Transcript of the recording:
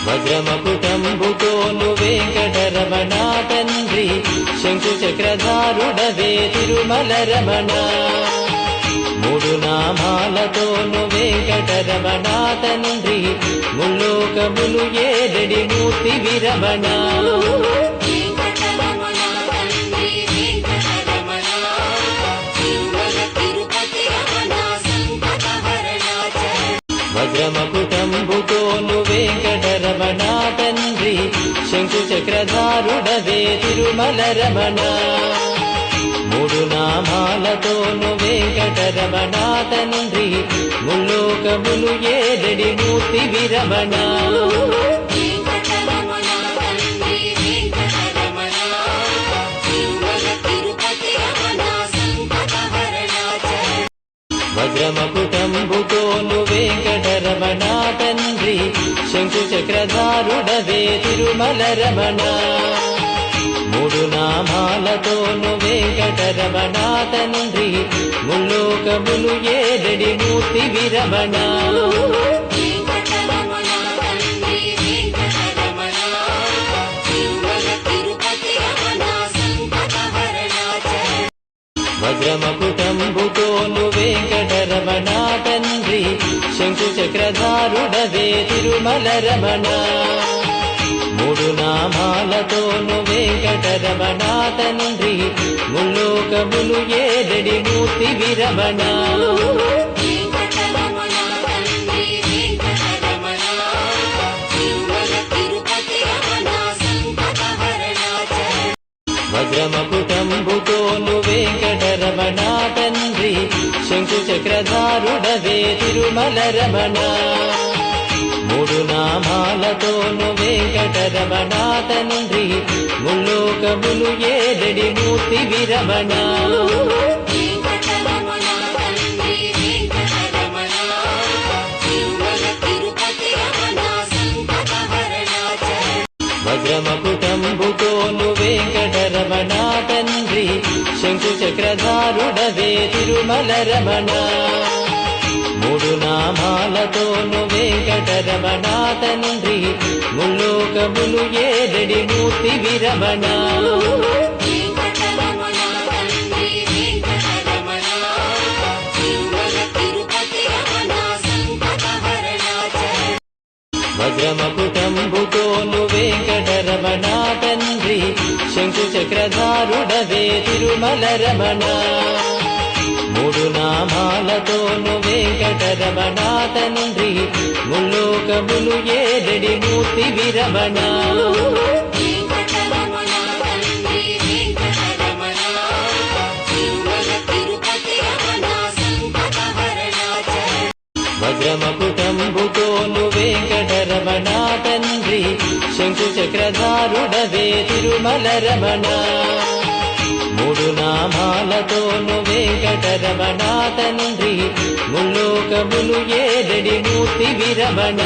వజ్రమకుటంబుతోను వెంకటరమణ తండ్రి శంకు చక్రధారుడవే తిరుమల రమణ మూడు నామాలతోను వెంకటరమణ తండ్రి ముల్లోకములు ఏడడి మూర్తి విరమణ వజ్రమకుటంబుతోను వెంకటరమణ తండ్రి శంకు చక్రధారుడవే తిరుమల రమణ మూడు నామాలతోను వెంకటరమణ తండ్రి ముల్లోకములు ఏడడి మూర్తి విరమణ వజ్రమకుటంబుతోను వెంకటరమణ తండ్రి శంకు చక్రధారుడవే తిరుమల రమణ మూడు నామాలతోను వెంకటరమణ తండ్రి ముల్లోకములు ఏడడి మూర్తి విరమణ వజ్రమకుటంబుతోను వెంకటరమణ తండ్రి శంకు చక్రధారుడవే తిరుమల రమణ మూడు నామాలతోను వెంకటరమణ తండ్రి ముల్లోకములు ఏడడి మూర్తి విరమణ వజ్రమకుటంబుతోను వెంకటరమణ తండ్రి శంకు చక్రధారుడవే తిరుమల రమణ మూడు నామాలతోను వెంకటరమణ తండ్రి ముల్లోకములు ఏడడి మూర్తి విరమణ వజ్రమకుటంబుతోను వెంకటరమణ తండ్రి శంకు చక్రధారుడవే తిరుమల రమణ మూడు నామాలతోను వెంకటరమణ తండ్రి ముల్లోకములు ఏడడి మూర్తి విరమణ వజ్రమకుటంబుతోను వెంకటరమణ తండ్రి శంకు చక్రధారుడవే తిరుమల రమణ మూడు నామాలతోను వెంకటరమణ తండ్రి ముల్లోకములు ఏడడి మూర్తి విరమణ వజ్రమకుటంబుతోను వెంకటరమణ తండ్రి శంకు చక్రధారుడవే తిరుమల రమణ మూడు నామాలతోను వెంకటరమణ తండ్రి ముల్లోకములు ఏడడి మూర్తి విరమణ